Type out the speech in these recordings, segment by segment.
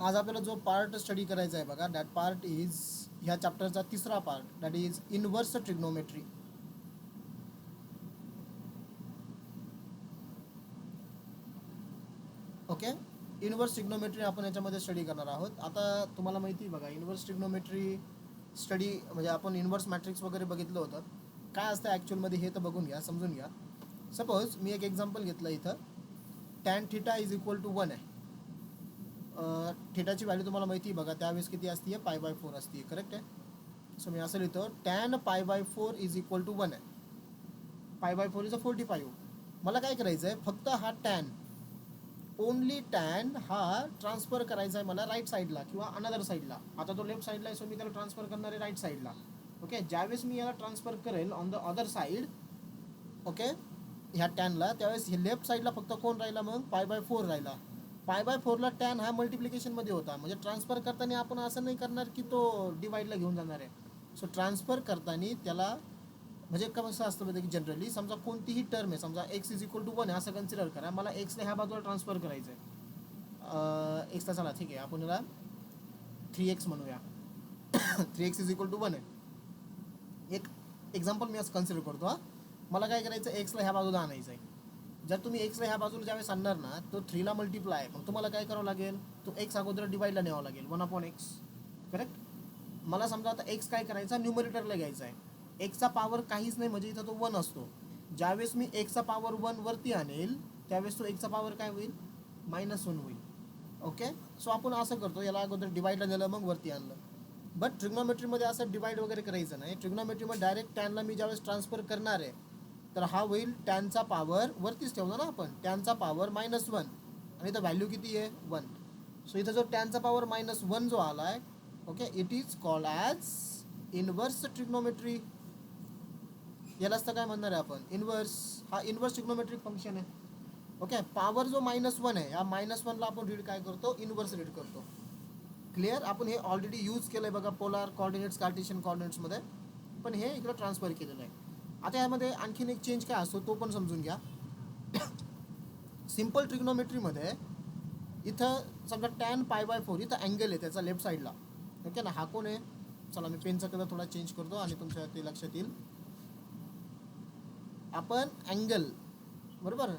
आज आपल्याला जो पार्ट स्टडी करायचा आहे बघा, दॅट पार्ट इज ह्या चॅप्टरचा तिसरा part, that is inverse trigonometry. Okay, inverse trigonometry आपण याच्यामध्ये स्टडी करणार आहोत. आता तुम्हाला माहिती आहे बघा, इनव्हर्स ट्रिग्नोमेट्री स्टडी म्हणजे आपण इनव्हर्स मॅट्रिक्स वगैरे बघितलं होतं. काय असतं ॲक्च्युअलमध्ये हे तर बघून घ्या, समजून घ्या. सपोज मी एक एक्झाम्पल घेतलं इथं, tan theta is equal to 1 आहे. थिटाची व्हॅल्यू तुम्हाला माहिती आहे बघा, त्यावेळेस किती असते, π/4 असते, करेक्ट आहे. सो मी असं लिहितो, टॅन π/4 इज इक्वल टू 1 आहे. π/4 इज 45. मला काय करायचं आहे, फक्त हा टॅन, ओनली टॅन हा ट्रान्सफर करायचा आहे मला राईट साईडला किंवा अनदर साईडला. आता तो लेफ्ट साईडला आहे, सो मी त्याला ट्रान्सफर करणार आहे राईट साईडला. ओके, ज्यावेळेस मी याला ट्रान्सफर करेल on the other side, okay, ह्या टॅनला, त्यावेळेस हे लेफ्ट साईडला फक्त कोण राहिला, मग π/4 राहिला. π/4ला टॅन हा मल्टिप्लिकेशनमध्ये होता, म्हणजे ट्रान्सफर करताना आपण असं नाही करणार की तो डिवाइडला घेऊन जाणार आहे. सो ट्रान्सफर करताना त्याला म्हणजे कसं असतं म्हणजे की जनरली समजा कोणतीही टर्म आहे, समजा x इज इक्वल टू 1 आहे असं कन्सिडर करा, मला एक्सला ह्या बाजूला ट्रान्सफर करायचं आहे. एक्सला चला ठीक आहे, आपण याला 3x म्हणूया. 3x इज इक्वल टू 1 आहे. एक एक्झाम्पल मी असं कन्सिडर करतो. हा, मला काय करायचं, एक्सला ह्या बाजूला आणायचं आहे. जर तुम्ही एक्सला ह्या बाजूला ज्यावेळेस आणणार ना, तो 3ला मल्टिप्लाय, मग तुम्हाला काय करावं लागेल, तो एक्स अगोदर डिवाइडला न्यावं लागेल, 1/x, करेक्ट. मला समजा आता एक्स काय करायचा, न्यूमरेटरला घ्यायचा आहे. एक्सचा पॉवर काहीच नाही, म्हणजे इथं तो 1 असतो. ज्यावेळेस मी एक्सचा पॉवर 1 वरती आणेल, त्यावेळेस तो एक्सचा पॉवर काय होईल, -1 होईल. ओके, सो आपण असं करतो, याला अगोदर डिवाइडला नेलं मग वरती आणलं. बट ट्रिग्नोमेट्रीमध्ये असं डिवाइड वगैरे करायचं नाही. ट्रिग्नोमेट्रीमध्ये डायरेक्ट टॅनला मी ज्यावेळेस ट्रान्सफर करणार आहे, तर हा होईल टॅनचा पॉवर वरतीच ठेवला ना आपण, टॅनचा पॉवर -1, आणि इथं व्हॅल्यू किती आहे, 1. सो इथं जो टॅनचा पॉवर -1 जो आला आहे, okay, it is called as inverse trigonometry. यालाच तर काय म्हणणार आहे आपण, इनव्हर्स. हा इनव्हर्स ट्रिग्नोमेट्रिक फंक्शन आहे. ओके, पॉवर जो -1 आहे, या -1ला आपण रीड काय करतो, इनव्हर्स रीड करतो. क्लिअर. आपण हे ऑलरेडी यूज केलं आहे बघा, पोलार कॉर्डिनेट्स, कार्टेशियन कॉर्डिनेट्समध्ये, पण हे इकडं ट्रान्सफर केलेलं आहे. आता यामध्ये आणखीन एक चेंज काय असतो तो पण समजून घ्या. सिम्पल ट्रिग्नोमेट्रीमध्ये इथं समजा टॅन π/4, इथं अँगल आहे त्याचा लेफ्ट साईडला, ओके ना. हा कोण आहे, चला मी पेनचा कलर थोडा चेंज करतो आणि तुमच्या ते लक्षात येईल. आपण अँगल, बरोबर,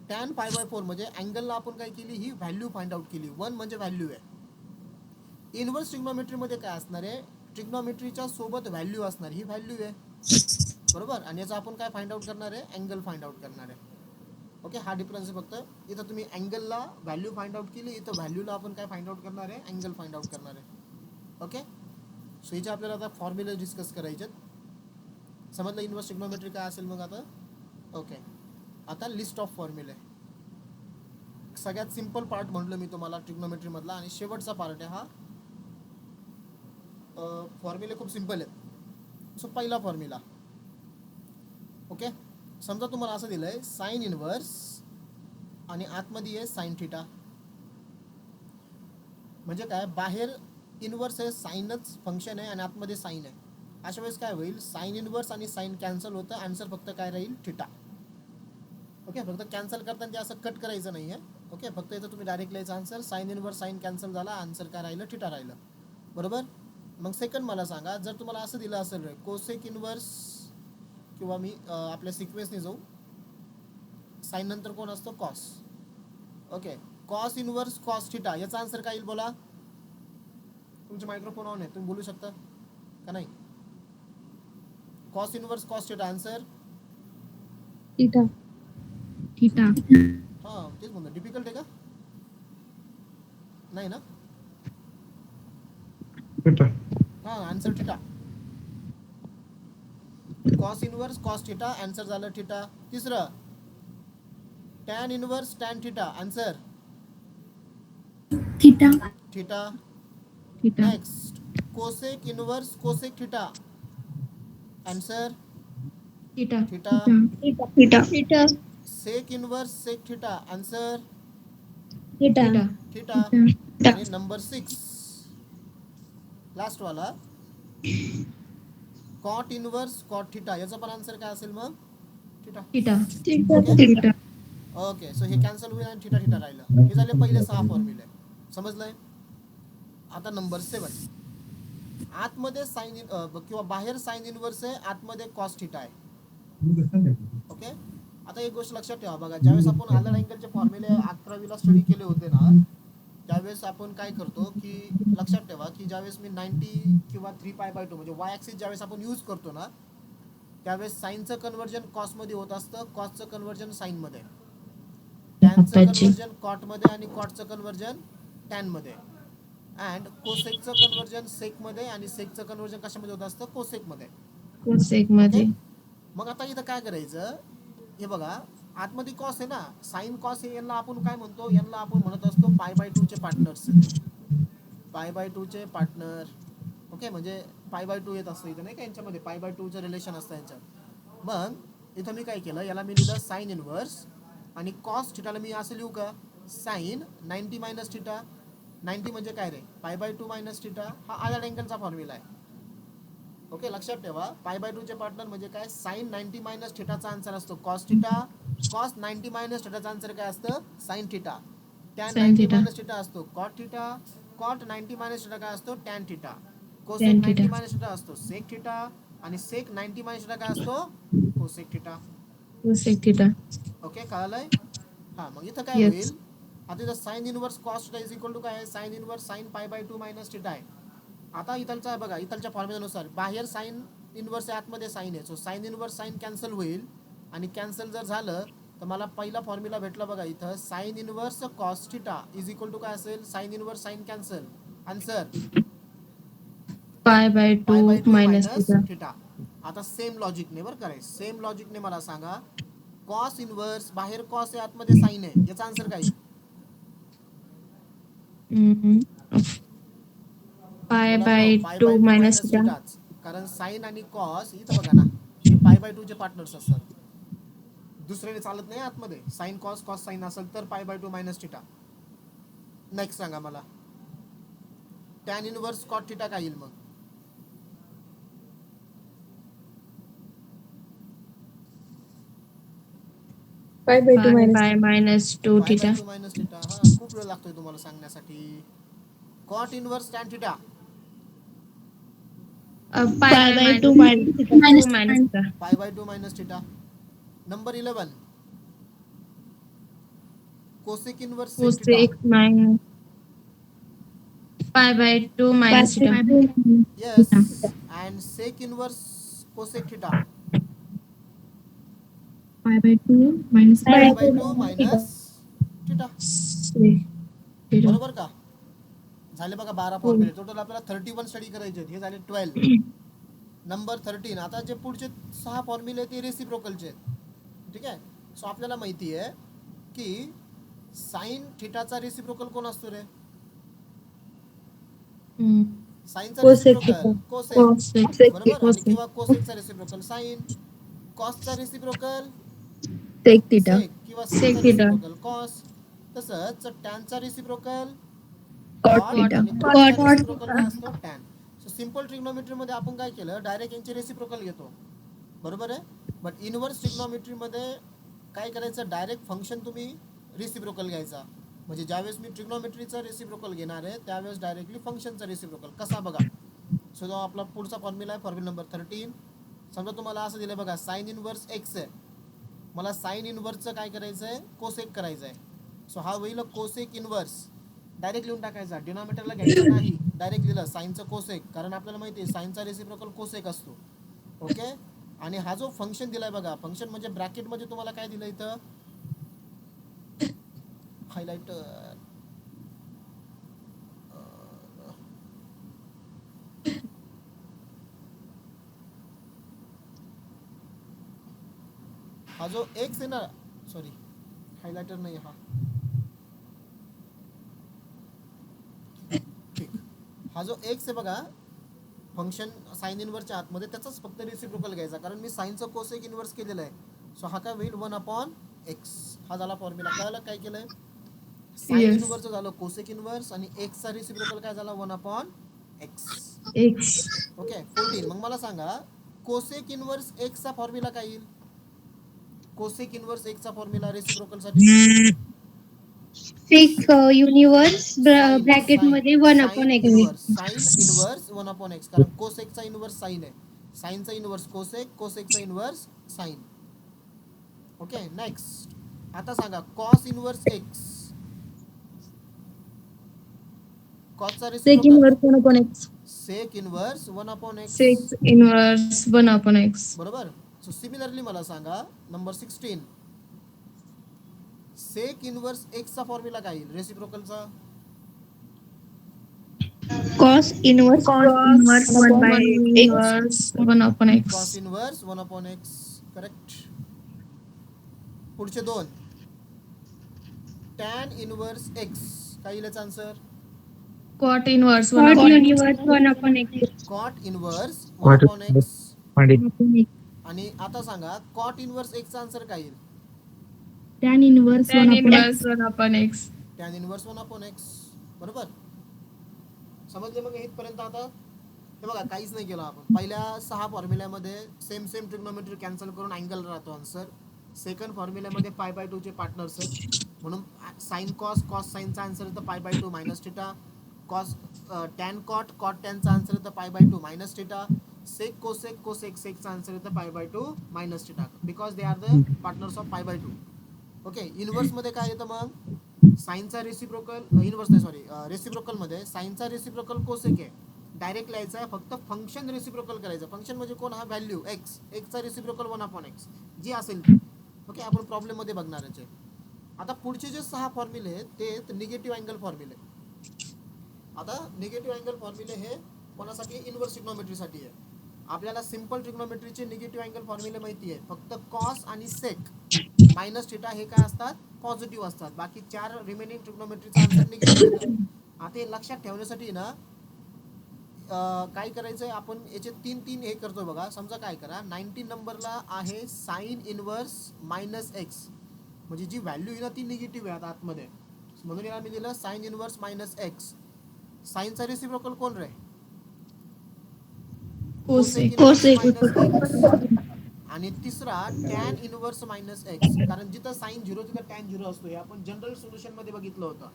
टॅन π/4 म्हणजे अँगलला आपण काय केली, ही व्हॅल्यू फाइंड आउट केली. 1 म्हणजे व्हॅल्यू आहे. इनव्हर्स ट्रिग्नोमेट्रीमध्ये काय असणार आहे, ट्रिग्नोमेट्रीच्या सोबत व्हॅल्यू असणार, ही व्हॅल्यू आहे, बरोबर. आणि याचा आपण काय फाइंड आउट करणार आहे, अँगल फाइंड आउट करणार आहे. ओके, हा डिफरन्स आहे फक्त. इथं तुम्ही अँगलला व्हॅल्यू फाइंड आउट केली, इथं व्हॅल्यूला आपण काय फाइंड आउट करणार आहे, अँगल फाइंड आउट करणार आहे. ओके, सो याचे आपल्याला आता फॉर्म्युले डिस्कस करायचे. समजलं इनव्हर्स ट्रिग्नोमेट्री काय असेल मग आता. ओके, आता लिस्ट ऑफ फॉर्म्युले. सगळ्यात सिम्पल पार्ट म्हटलं मी तुम्हाला ट्रिग्नोमेट्रीमधला, आणि शेवटचा पार्ट आहे हा. फॉर्म्युले खूप सिम्पल आहेत. सो पहिला फॉर्म्युला, ओके, समजा तुम्हाला असं दिलं आहे, साइन इनव्हर्स आणि आतमध्ये आहे साइन थिटा. म्हणजे काय, बाहेर इनव्हर्स आहे, साईनच फंक्शन आहे, आणि आतमध्ये साईन आहे. अशा वेळेस काय होईल, साइन इनव्हर्स आणि साईन कॅन्सल होतं, आन्सर फक्त काय राहील, थिटा. ओके, फक्त कॅन्सल करताना ते असं कट करायचं नाही आहे. ओके, फक्त इथं तुम्ही डायरेक्ट लिहायचं answer, sine inverse sine cancel झाला, आन्सर काय राहिलं, थिटा राहिलं, बरोबर. मग सेकंड मला सांगा, जर तुम्हाला असं दिलं असेल कोसेक इनव्हर्स, किंवा मी आपल्या सिक्वेन्सने जाऊ, साइन नंतर कोण असतो, cos. Okay, cos inverse cos theta, याचा आन्सर काय येईल बोला. तुमचे मायक्रोफोन ऑन आहे, तुम्ही बोलू शकता का नाही. Cos inverse cos theta, answer theta. Theta. हां तेच म्हणतो, डिफिकल्ट आहे का, नाही ना. हां, answer theta. Cos inverse cos theta, answer झालं थिटा. तिसरं, tan inverse tan theta, answer theta. Theta. Theta. Next, cosec inverse cosec theta, answer theta. Theta. Theta. Theta. Sec inverse sec theta, answer theta. Theta. आणि number 6 last वाला, cot inverse cot theta, याचा पण answer काय असेल मग, theta. Theta. Okay, theta. Okay, so हे cancel होईल आणि थिटा थिटा राहिलं. हे झाले पहिले 6 फॉर्म्युले, समजलंय. आता नंबर 7, आतमध्ये साइन किंवा बाहेर साइन इनवर्स आहे, आतमध्ये कॉस थिटा आहे. ओके, आता एक गोष्ट लक्षात ठेवा बघा, ज्यावेळेस आपण आलेला अँगलचे फॉर्म्युले 11वीला स्टडी केले होते ना, त्यावेळेस आपण काय करतो की लक्षात ठेवा की ज्यावेळेस मी 90 किंवा 3π/2 म्हणजे वाय ॲक्सिस ज्यावेळेस आपण यूज करतो ना, त्यावेळेस साईनचं कन्व्हर्जन कॉसमध्ये होत असतं, कॉसचं कन्व्हर्जन साईनमध्ये, टॅनचं कन्व्हर्जन कॉटमध्ये आणि कॉटचं कन्व्हर्जन टॅनमध्ये, अँड कोसेकचं कन्व्हर्जन सेकमध्ये आणि सेकचं कन्व्हर्जन कशामध्ये होत असतं, कोसेकमध्ये. कोसेक मध्ये. मग आता इथं काय करायचं, हे बघा आतमध्ये कॉस आहे ना, साइन कॉस आहे, यांना आपण काय म्हणतो, यांना आपण म्हणत असतो π/2 चे पार्टनर्स, π/2 चे पार्टनर. ओके, म्हणजे π/2 येत असतं इथं नाही का, यांच्यामध्ये π/2 चं रिलेशन असतं यांच्यात. मग इथं मी काय केलं, याला मी लिहिलं साइन इनवर्स, आणि कॉस थिटाला मी असं लिहू का, साइन 90 मायनस थिटा. 90 म्हणजे काय रे, π/2 मायनस थिटा, हा आर्ट अँगलचा फॉर्म्युला आहे. ओके, लक्षात ठेवा, π/2 चे पार्टनर म्हणजे काय, साइन 90 मायनस थिटाचा आन्सर असतो कॉस थिटा, कॉस 90 मायनस थिटाचा आन्सर काय असतं, sine theta, tan 90 minus theta असतो cot theta, cot 90 minus theta काय असतो, tan theta, cosec 90 minus theta असतो सेक थिटा, आणि सेक 90 मायनस थिटा काय असतो, cosec theta. Cosec theta. Okay, कळालंय. हा, मग इथं काय होईल, आता इथं sine inverse cos theta is equal to काय आहे, sine inverse sine π/2 minus theta आहे. आता इथलचा बघा, इथलच्या फॉर्म्युलानुसार बाहेर साइन इनवर्स आहे, आतमध्ये साइन आहे, so sine inverse sine cancel होईल, आणि कॅन्सल जर झालं तर मला पहिला फॉर्म्युला भेटला बघा इथं, sine inverse cos theta is equal to काय असेल, sine inverse sine cancel, answer π/2 minus theta. आता सेम लॉजिकने बरं करायचं, सेम लॉजिकने मला सांगा, कॉस इनवर्स बाहेर कॉस आहे, आतमध्ये साइन आहे, याचा आन्सर काय येईल, π/2 मायनस थिटा. कारण साइन आणि कॉस इथं बघा ना, हे π/2 चे पार्टनर्स असतात, दुसऱ्याने चालत नाही आतमध्ये, साइन कॉस कॉस साइन असेल तर π/2 मायनस थिटा. नेक्स्ट सांगा मला, टॅन इनवर्स कॉट थिटा काय येईल, मग π/2 मायनस 2 थिटा. π/2 minus theta. हा, खूप वेळ लागतोय तुम्हाला सांगण्यासाठी. Cot inverse tan theta, π/2 minus theta. π/2 minus theta. Number 11, cosec inverse sec theta. Cosec minus π/2 minus theta. Yes, and sec inverse cosec theta. π/2 minus theta. Theta. बरोबर का, झाले बघा 12 फॉर्म्युले, टोटल आपल्याला 31 स्टडी करायचे, हे झाले 12. नंबर 13, आता जे पुढचे 6 फॉर्म्युले ते रेसिप्रोकलचे आहेत. ठीक आहे, सो आपल्याला माहिती आहे की साइन थिटाचा रेसिप्रोकल कोण असतो रे, साइनचा रेसिप्रोकल कोसेक, बरोबर, आणि किंवा कोसेकचा रेसिप्रोकल साइन, कॉसचा रेसिप्रोकल सेक थिटा किंवा सेकचा रेसिप्रोकल कॉस, तसंच टॅनचा रेसिप्रोकल कॉट, आणि कॉटचा रेसिप्रोकल काय असतो, टॅन. सो सिंपल ट्रिग्नोमेट्री मध्ये आपण काय केलं, डायरेक्ट यांचे रेसिप्रोकल घेतो, बरोबर आहे. बट इनवर्स ट्रिग्नोमेट्री मध्ये काय करायचं, डायरेक्ट फंक्शन तुम्ही रेसिप्रोकल घ्यायचा, म्हणजे ज्यावेळेस मी ट्रिग्नोमेट्रीचा रेसिप्रोकल घेणार आहे त्यावेळेस डायरेक्टली फंक्शनचा रेसिप्रोकल कसा बघा. सो जो आपला पुढचा फॉर्म्युला आहे, फॉर्म्युला नंबर 13, समजा तुम्हाला असं दिलं बघा, साइन इनवर्स एक्स आहे, मला साइन इनवर्सचं काय करायचं आहे, कोसेक करायचं आहे. सो हा होईल कोसेक इनवर्स, डायरेक्ट लिहून टाकायचा, डिनॉमिनेटरला घ्यायचं नाही, डायरेक्ट लिहिलं साइनचं कोसेक, कारण आपल्याला माहिती आहे साइनचा रेसिप्रोकल कोसेक असतो. ओके, आणि हा जो फंक्शन दिलाय बघा, फंक्शन म्हणजे ब्रॅकेटमध्ये तुम्हाला काय दिलं इथं, हायलाइटर, हा जो एक्स आहे ना, सॉरी हायलाइटर नाही, हा ठीक, हा जो एक्स आहे बघा, फंक्शन साइन इनवर्सच्या आतमध्ये त्याचाच फक्त रेसिप्रोकल घ्यायचा, कारण मी साइनचं कोसेक इनवर्स केलेलं आहे. सो हा काय होईल, 1/x, हा झाला फॉर्म्युला. कळलं काय केलंय, साइन इनवर्स झालं कोसेक इनवर्स, आणि एक्सचा रेसिप्रोकल काय झाला, 1/x. ओके, 14, मग मला सांगा कोसेक इनवर्स एक्सचा फॉर्म्युला काय येईल, कोसेक इनवर्स एक्सचा फॉर्म्युला रेसिप्रोकल साठी सेक युनिवर्स ब्रॅकेट मध्ये 1/x. साइन इनवर्स 1/x, कारण कोसेकचा इनवर्स साइन आहे, साइनचा इनवर्स कोसेक, कोसेकचा इनवर्स साइन. Okay next. आता सांगा कॉस इनवर्स एक्स, कॉसचा Sec reciprocal inverse 1/x. Sec inverse 1/x. Sec inverse 1/x. बरोबर. सो सिमिलरली मला सांगा नंबर 16, सेक इनवर्स एक्सचा फॉर्म्युला काय येईल रेसिप्रोकलचा? Cos inverse Cos inverse 1/x. Cos inverse 1/x. Correct. पुढचे दोन, टॅन इनवर्स एक्स, काय येईल answer? Cot inverse cot 1/x. Inverse 1/x. Cot inverse 1/x. आणि आता सांगा कॉट इनवर्स एक्सचा आन्सर काय येईल? Tan inverse 1/x. Tan inverse 1/x. बरोबर. समजले मग इथपर्यंत? आता हे बघा काहीच नाही केलं आपण. पहिल्या 6 फॉर्म्युल्यामध्ये सेम ट्रिग्नोमेट्री कॅन्सल करून अँगल राहतो आन्सर. सेकंड फॉर्म्युल्यामध्ये π/2 चे पार्टनर्स आहेत, म्हणून साइन कॉस, कॉस साइनचा आन्सर येतं π/2 minus theta. Cos tan cot, cot टॅनचा आन्सर येतं π/2 minus theta. Sec cosec, cosec सेकचा आन्सर येतं π/2 minus theta, because they are the partners of π/2. Okay. Inverse मध्ये काय येतं मग? साइनचा रेसिप्रोकल, इनवर्स नाही सॉरी, रेसिप्रोकल मध्ये साइनचा रेसिप्रोकल कोसेक आहे, डायरेक्ट लिहायचा आहे, फक्त फंक्शन रेसिप्रोकल करायचं. फंक्शन म्हणजे कोण? हा व्हॅल्यू एक्स, एक्सचा रेसिप्रोकल 1/x जी असेल ती. ओके. आपण प्रॉब्लेम मध्ये बघणार आहे. आता पुढचे जे 6 फॉर्म्युले आहेत ते निगेटिव्ह अँगल फॉर्म्युले. आता निगेटिव्ह अँगल फॉर्म्युले हे कोणासाठी? इनवर्स ट्रिग्नोमेट्रीसाठी आहे. आपल्याला सिंपल ट्रिग्नोमेट्रीचे निगेटिव्ह अँगल फॉर्म्युले माहिती आहे, फक्त कॉस आणि सेक मायनस थिटा हे काय असतात? पॉझिटिव्ह असतात. बाकी 4 रिमेनिंग ट्रिग्नोमेट्रीचा आन्सर निगेटिव्ह येतात. आता हे लक्षात ठेवण्यासाठी ना काय करायचं आहे आपण, याचे 3 हे करतो बघा. समजा काय करा, 19 नंबरला आहे साइन इनवर्स मायनस एक्स, म्हणजे जी व्हॅल्यू आहे ना ती निगेटिव्ह आहे आता आतमध्ये, म्हणून याला मी दिलं साइन इनवर्स मायनस एक्स. साइनचा रेसिप्रोकल कोण रे? Cosec. Minus x. आणि तिसरा टॅन इनवर्स मायनस एक्स, कारण जिथं साइन 0 तिथं टॅन 0 असतो. हे आपण जनरल सोल्युशन मध्ये बघितलं होतं.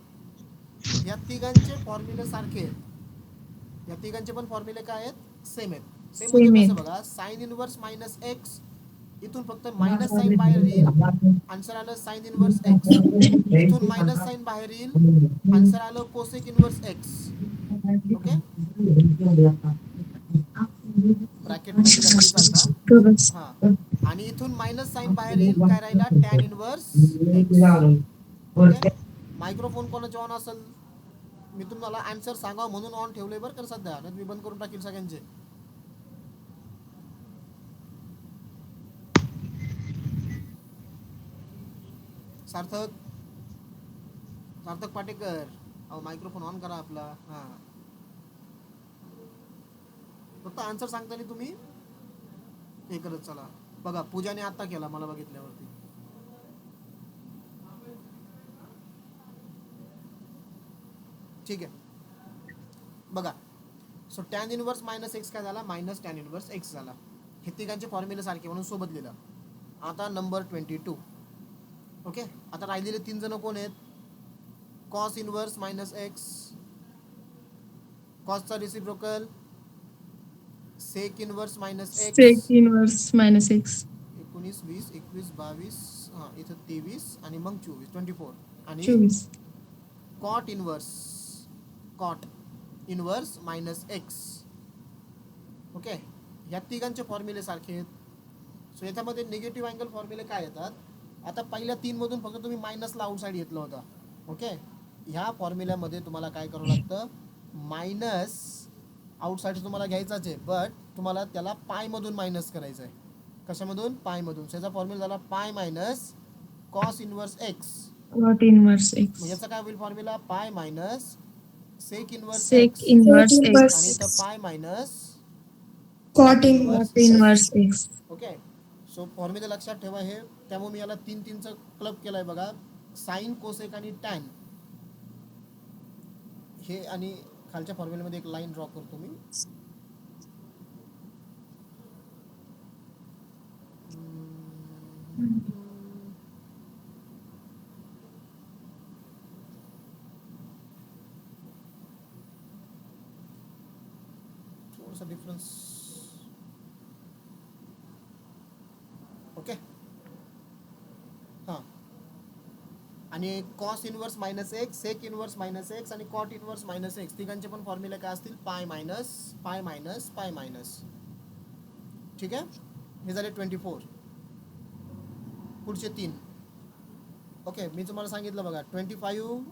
या तिघांचे फॉर्म्युले सारखे आहेत. या तिघांचे पण फॉर्म्युले काय आहेत? सेम आहेत. सेम म्हणजे Same कसं आहे. बघा, साइन इनवर्स मायनस एक्स, इथून फक्त मायनस साइन बाहेर येईल, आन्सर आलं साइन इनवर्स एक्स. इथून मायनस साइन बाहेर येईल, आन्सर आलं cosec inverse x. Okay. Bracket नाही दिला तरी चालता. हा. आणि इथून मायनस साइन बाहेर येईल, काय राहिला? Tan inverse x. Okay. Microphone कोणाचे ऑन असेल? मी तुम्हाला आन्सर सांगा म्हणून ऑन ठेवले बरं कर सध्या, नाही मी बंद करून टाकील सगळ्यांचे. सार्थक, सार्थक पाटेकर, अहो मायक्रोफोन ऑन करा आपला. हा, फक्त आन्सर सांगताना तुम्ही हे करत चला. बघा पूजाने आता केला मला बघितल्यावरती. ठीक आहे. बघा, so tan inverse minus x काय झाला? मायनस टॅन इनवर्स एक्स झाला. हे तिघांचे फॉर्म्युले सारखे म्हणून सोबत लिहिलं. आता नंबर 22. ओके. आता राहिलेले 3 जण कोण आहेत? कॉस इनवर्स मायनस एक्स, कॉसचा reciprocal sec inverse minus x. Sec inverse -x. 19, 20, 21, 22, हां इथं 23 आणि मग 24, 24. आणि 24. Cot inverse minus x. Okay. या तिघांचे फॉर्म्युले सारखे आहेत. सो याच्यामध्ये निगेटिव्ह अँगल फॉर्म्युले काय येतात? आता पहिल्या 3 मधून फक्त तुम्ही मायनसला आउटसाईड घेतलं होतं. ओके. ह्या फॉर्म्युल्यामध्ये तुम्हाला काय करावं लागतं? मायनस आउटसाईड तुम्हाला घ्यायचाच आहे, बट तुम्हाला त्याला पाय मधून मायनस करायचं आहे. कशामधून? पाय मधून. त्याचा फॉर्म्युला झाला pi minus cos inverse x. Cot inverse x. याचा काय होईल formula? Pi minus sec inverse Sec x inverse आणि x. इथं pi minus cot Cot inverse x. Okay. So formula लक्षात ठेवा हे. त्यामुळे मी याला 3-3चा क्लब केलाय बघा. साइन, कोसेक आणि टॅन हे, आणि खालच्या फॉर्म्युल्यामध्ये एक लाईन ड्रॉ करतो मी. थोडासा डिफरन्स. ओके हां. आणि cos inverse minus x, sec inverse minus x आणि कॉट इनवर्स मायनस एक्स तिघांचे पण फॉर्म्युले काय असतील? Pi minus pi minus pi minus. ठीक आहे, हे झाले 24. पुढचे 3. ओके, मी तुम्हाला सांगितलं बघा 25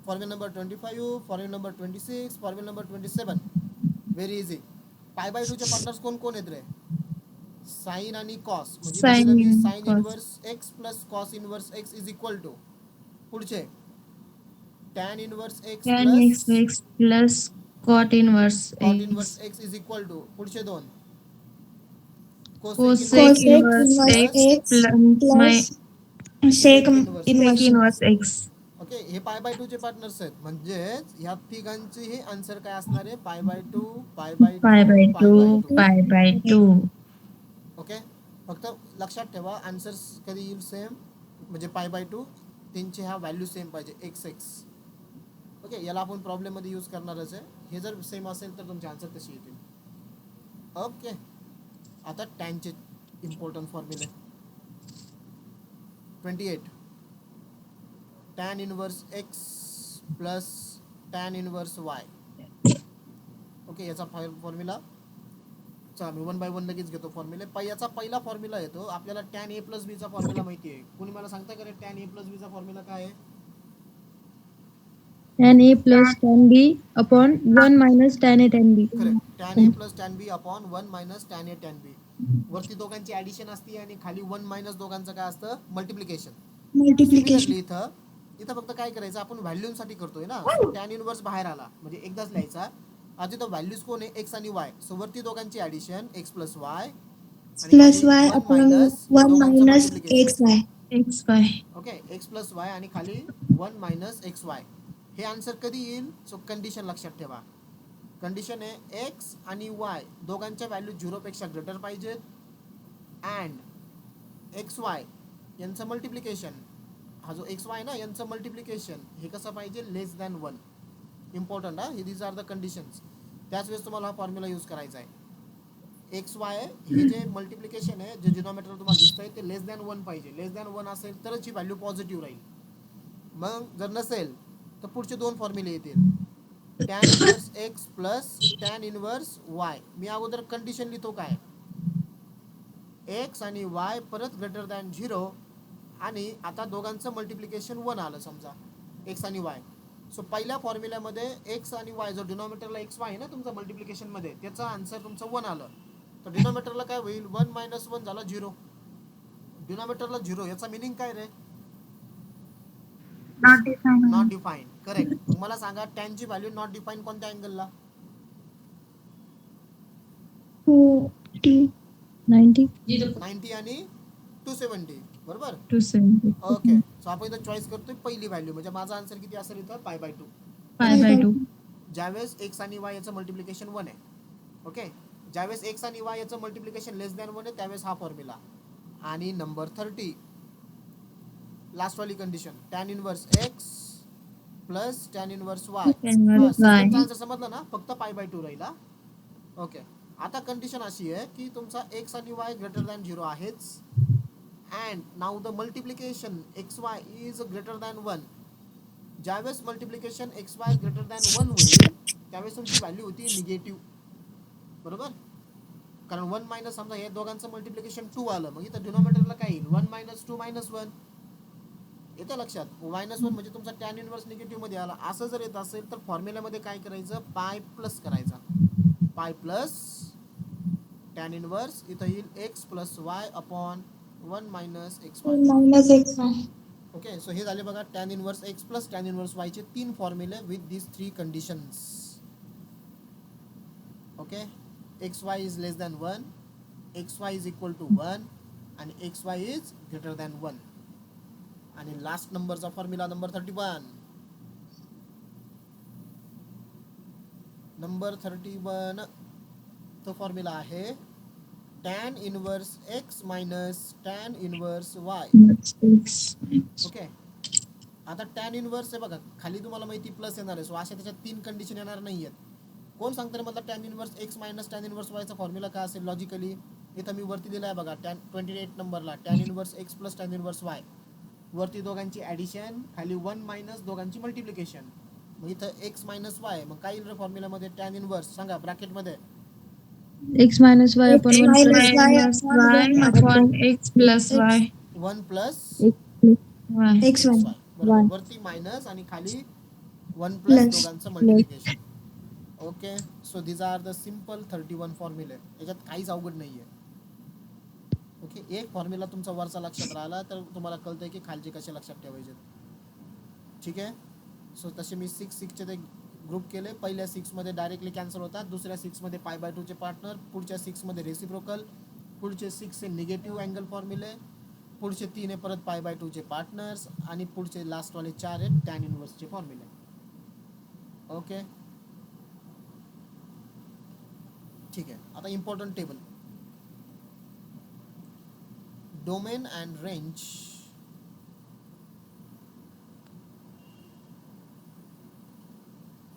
formula number 25, formula number 26, formula number 27. Very easy. Pi by 2चे पार्टनर्स कोण कोण आहेत रे? साइन आणि कॉस, म्हणजे इथं दिलं मी Sin sine cos. Inverse x plus cos inverse x is equal to. पुढचे tan inverse x Tan plus x plus cot inverse cot inverse x. X is equal to. पुढचे 2 cosec Cosec inverse Cosec inverse inverse x x plus my plus sec sec inverse. sec inverse. inverse x. Okay, हे pi by 2चे partners आहेत, म्हणजेच ह्या तिघांची हे answer काय असणार आहे? पाय बाय 2, पाय बाय 2, Pi by पाय बाय 2, 2. pi by 2. ओके, फक्त लक्षात ठेवा आन्सर्स कधी येईल सेम, म्हणजे पाय बाय 2 त्यांची ह्या व्हॅल्यू सेम पाहिजे एक्स एक्स. ओके, याला आपण प्रॉब्लेममध्ये यूज करणारच आहे. हे जर सेम असेल तर तुमचे आन्सर तसे येतील. ओके, आता टॅनचे इम्पॉर्टंट फॉर्म्युले. 28 tan inverse x plus tan inverse y. Okay, याचा फॉर्म्युला चला मी 1 बाय 1 लगेच घेतो फॉर्म्युले. याचा पहिला फॉर्म्युला येतो आपल्याला टॅन ए प्लस बीचा फॉर्म्युला माहिती आहे. कोणी मला सांगता का रे टॅन ए प्लस बीचा फॉर्म्युला काय आहे? Tan a plus tan b upon 1 minus tan a tan b. Correct, tan A plus tan B upon 1 minus tan A tan B. वरती दोघांची ॲडिशन असते आणि खाली 1 मायनस दोघांचं काय असतं? मल्टिप्लिकेशन. Multiplication. सिमिलरली इथं फक्त काय करायचं, आपण व्हॅल्यूसाठी करतोय ना. टॅन इनवर्स बाहेर आला म्हणजे एकदाच लिहायचा. आता इथं व्हॅल्यूज कोण आहे? एक्स आणि वाय. सो वरती दोघांची addition x plus Y Plus y 1 upon minus 1 दोघांचं minus multiplication. xy. xy. Okay, x plus Y आणि खाली 1 मायनस एक्स वाय. हे आन्सर कधी येईल? सो कंडिशन लक्षात ठेवा. कंडिशन आहे एक्स आणि वाय दोघांच्या व्हॅल्यू 0 पेक्षा ग्रेटर पाहिजेत अँड एक्स वाय यांचं मल्टिप्लिकेशन, हा जो एक्स वाय ना यांचं मल्टिप्लिकेशन हे कसं पाहिजे? लेस दॅन 1. इम्पॉर्टंट हा, दीज आर द कंडिशन्स. त्याच वेळेस तुम्हाला हा फॉर्म्युला यूज करायचा आहे. एक्स वाय हे जे मल्टिप्लिकेशन आहे, जे डिनॉमिनेटर तुम्हाला दिसतंय ते लेस दॅन 1 पाहिजे. लेस दॅन 1 असेल तरच ही व्हॅल्यू पॉझिटिव्ह राहील. मग जर नसेल तर पुढचे 2 फॉर्म्युले येतील. Tan inverse x plus tan inverse y. मी अगोदर कंडिशन लिहितो काय? एक्स आणि वाय परत ग्रेटर दॅन 0 आणि आता दोघांचं मल्टिप्लिकेशन 1 आलं समजा एक्स आणि वाय. सो पहिल्या फॉर्म्युल्यामध्ये एक्स आणि वाय जो डिनॉमिनेटरला एक्स वाय आहे ना तुमचा मल्टिप्लिकेशनमध्ये, त्याचा आन्सर तुमचं 1 आलं. तर डिनॉमिनेटरला काय होईल? 1 मायनस 1 झाला 0. डिनॉमिनेटरला 0 याचा मिनिंग काय रे? Not defined. Not define. Correct. मग मला सांगा टॅनची व्हॅल्यू नॉट डिफाईन कोणत्या अँगलला? 90 90 आणि 270 बरोबर. to 70. ओके, सो आपण इथं चॉईस करतोय पहिली व्हॅल्यू, म्हणजे माझा आन्सर किती असेल इथं? पाय बाय 2. Pi by 2. ज्यावेळेस एक्स आणि वाय याचं मल्टिप्लिकेशन 1 आहे. ओके, ज्यावेळेस एक्स आणि वाय याचं मल्टिप्लिकेशन लेस दॅन 1 आहे त्यावेळेस हा फॉर्म्युला. आणि नंबर 30 लास्टवाली condition tan inverse x plus tan inverse y. Inverse y. Answer समजलं ना? फक्त पाय बाय 2 राहील. ओके, आता कंडिशन अशी आहे की तुमचा एक्स आणि वाय ग्रेटर दॅन 0 आहेच and now the multiplication x y is greater than 1. ज्यावेळेस multiplication x Y greater than 1 होईल त्यावेळेस तुमची व्हॅल्यू होती निगेटिव्ह. बरोबर, कारण 1 मायनस समजा हे दोघांचं मल्टिप्लिकेशन 2 आलं, मग इथं डिनॉमिनेटरला काय येईल? 1 मायनस 2 मायनस 1 येतं लक्षात. मायनस 1 म्हणजे तुमचा टॅन इनवर्स निगेटिव्ह मध्ये आला. असं जर येत असेल तर फॉर्म्युल्यामध्ये काय करायचं? पाय प्लस करायचा. पाय प्लस टॅन इनवर्स इथं येईल x plus y upon 1 minus x y. Minus xy. Okay, so हे झाले बघा tan inverse x plus tan inverse वायचे 3 फॉर्म्युले with this 3 conditions. Okay, x y is less than 1, x y is equal to 1 आणि x y is greater than 1. आणि last नंबरचा formula number 31. Number 31 तो formula आहे tan inverse x minus tan inverse y. X. Okay, आता tan inverse आहे बघा खाली तुम्हाला माहिती प्लस येणार आहे. सो अशा त्याच्यात 3 कंडिशन येणार नाही आहेत. कोण सांगतं रे मला tan inverse x minus tan inverse वायचा फॉर्म्युला काय असेल लॉजिकली? इथं मी वरती दिला आहे बघा 28 नंबरला tan inverse x plus tan inverse y. वरती दोघांची ॲडिशन, खाली 1 मायनस दोघांची मल्टिप्लिकेशन. मग इथं एक्स मायनस वाय, मग काय येईल रे फॉर्म्युलामध्ये? टॅन इनवर्स सांगा ब्रॅकेटमध्ये. x minus y upon X 1 minus plus y minus y upon x plus x y. 1 plus x plus y. x x 1 y बरोबर. 1 वरती मायनस आणि खाली 1 प्लस Plus. दोघांचं plus multiplication. Okay, so these are the simple 31 फॉर्म्युले. याच्यात काहीच अवघड नाही आहे. ओके, एक फॉर्म्युला तुमचा वरचा लक्षात राहिला तर तुम्हाला कळतंय की खालचे कसे लक्षात ठेवायचे. ठीक आहे. सो तसे मी 6चे ते ग्रुप केले. पहिल्या 6मध्ये डायरेक्टली कॅन्सल होतात, दुसऱ्या 6मध्ये π/2चे पार्टनर, पुढच्या 6मध्ये रेसिप्रोकल, पुढचे 6 निगेटिव्ह अँगल फॉर्म्युले, पुढचे 3 आहे परत π/2चे पार्टनर्स, आणि पुढचे लास्टवाले 4 आहेत टॅन इनवर्सचे फॉर्म्युले. ओके, ठीक आहे. आता important table, domain and range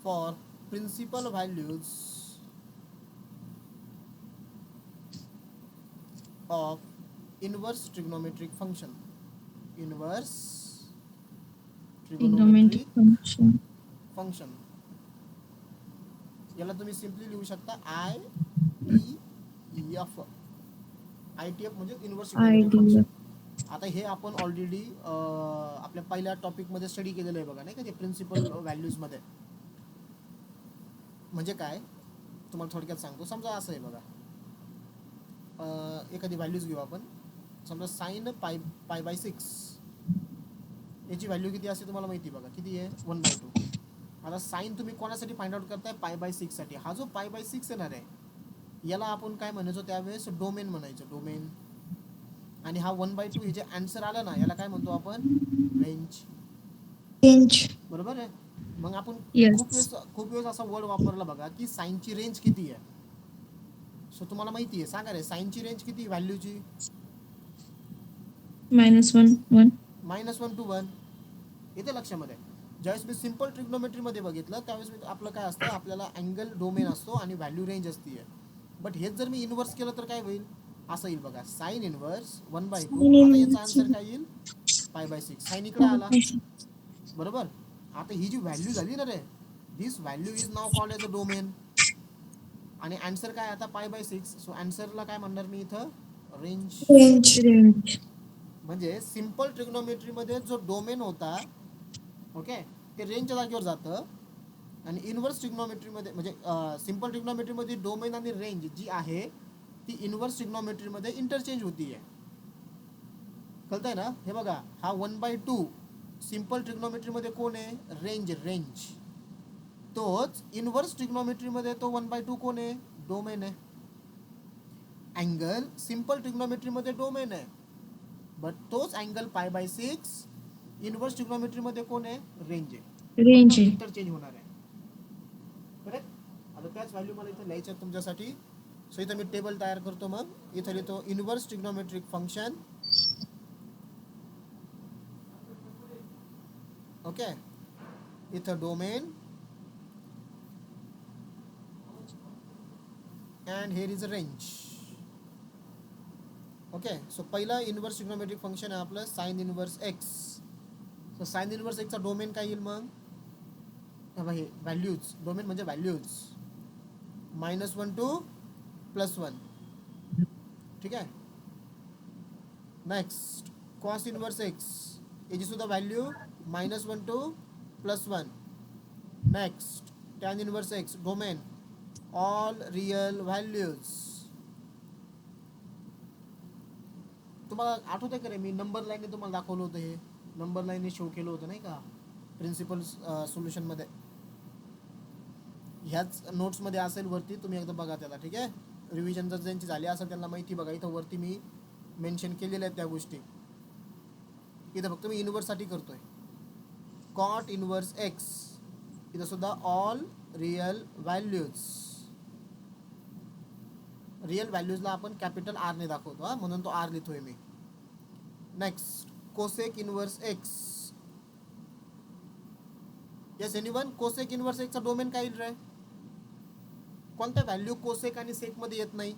for principal values of inverse trigonometric function. Inverse Trigonometric function. function. याला तुम्ही सिम्पली लिहू शकता ITF. ITF म्हणजे इनवर्स ट्रिगोनोमेट्रिक फंक्शन. आता हे आपण ऑलरेडी आपल्या पहिल्या टॉपिकमध्ये स्टडी केलेलं आहे बघा, नाही का, ते प्रिन्सिपल व्हॅल्यूजमध्ये. म्हणजे काय तुम्हाला थोडक्यात सांगतो. समजा असं आहे बघा, एखादी व्हॅल्यूज घेऊ आपण. समजा साइन π/6 याची व्हॅल्यू किती असते तुम्हाला माहिती बघा, किती आहे? 1/2. आता साइन तुम्ही कोणासाठी फाइंड आउट करताय? π/6 साठी. हा जो π/6 येणार आहे याला आपण काय म्हणायचो त्यावेळेस? डोमेन म्हणायचो, डोमेन. आणि हा 1/2 हे जे आन्सर आलं ना याला काय म्हणतो आपण? रेंज. range बरोबर आहे. मग आपण Yes. खूप वेळेस असा वर्ड वापरला बघा की साईनची रेंज किती आहे. सो तुम्हाला माहिती आहे, सांगा रे साईनची रेंज किती व्हॅल्यूची? -1 1. -1 to 1. येते लक्षामध्ये. ज्यावेळेस मी सिम्पल ट्रिग्नोमेट्रीमध्ये बघितलं त्यावेळेस मी आपलं काय असतं, आपल्याला अँगल डोमेन असतो आणि व्हॅल्यू रेंज असते. बट हेच जर मी इन्व्हर्स केलं तर काय होईल? असं येईल बघा, साइन इन्व्हर्स 1/2. आता याचा आन्सर काय येईल? π/6. साइन इकडे आला, बरोबर. आता ही जी व्हॅल्यू झाली ना रे, this value is now called as a domain. आणि आन्सर काय आता? π/6. सो आन्सरला काय म्हणणार मी इथं? रेंज. Range. म्हणजे सिम्पल ट्रिग्नोमेट्रीमध्ये जो डोमेन होता, ओके, ते रेंजच्या जागेवर जातं. आणि इन्व्हर्स ट्रिग्नोमेट्रीमध्ये म्हणजे सिम्पल ट्रिग्नोमेट्रीमध्ये डोमेन आणि रेंज जी आहे ती इन्व्हर्स ट्रिग्नोमेट्रीमध्ये इंटरचेंज होतीये. कळतंय ना? हे बघा, हा 1/2 सिम्पल ट्रिग्नोमेट्रीमध्ये कोण आहे? रेंज. रेंज. तोच इन्व्हर्स ट्रिग्नोमेट्रीमध्ये तो 1/2 कोण आहे? डोमेन आहे. अँगल सिम्पल ट्रिग्नोमेट्रीमध्ये डोमेन आहे, बट तोच अँगल π/6 इन्व्हर्स ट्रिग्नोमेट्रीमध्ये कोण आहे? रेंज आहे. Range. इंटरचेंज होणार आहे. करेक्ट. आता त्याच व्हॅल्यू मला इथे लिहायच्या तुमच्यासाठी. सो इथं मी टेबल तयार करतो. मग इथं लिहितो इन्व्हर्स ट्रिग्नोमेट्रिक फंक्शन. ओके, इथं domain and here is a range. Okay, so पहिला इन्व्हर्स ट्रिग्नोमेट्रिक फंक्शन आहे आपलं sine inverse x. So sine inverse एक्सचा डोमेन काय येईल मग? हे व्हॅल्यूज. डोमेन म्हणजे व्हॅल्यूज. -1 to +1. ठीक आहे. नेक्स्ट कॉस इन्व्हर्स एक्स, याची सुद्धा value -1 to +1. Next tan inverse x, domain all real values. तुम्हाला आठवतंय का रे, मी नंबर लाईनने तुम्हाला दाखवलं होतं, हे नंबर लाईनने शो केलं होतं नाही का प्रिन्सिपल सोल्युशनमध्ये. ह्याच नोट्समध्ये असेल वरती, तुम्ही एकदा बघा त्याला. ठीक आहे. रिव्हिजन जर ज्यांची झाली असेल त्यांना माहिती. बघा इथं वरती मी मेन्शन केलेल्या आहेत त्या गोष्टी. इथं फक्त मी इन्व्हर्ससाठी करतोय. कॉट इन्व्हर्स एक्स, इथं सुद्धा ऑल रियल व्हॅल्यूज. रियल व्हॅल्यूजला आपण कॅपिटल आर ने दाखवतो, हा, म्हणून तो आर लिहितोय मी. Next cosec inverse x. Yes anyone? Cosec inverse एक्सचा डोमेन काय येईल रे? कोणत्या व्हॅल्यू कोसेक आणि सेक मध्ये येत नाही?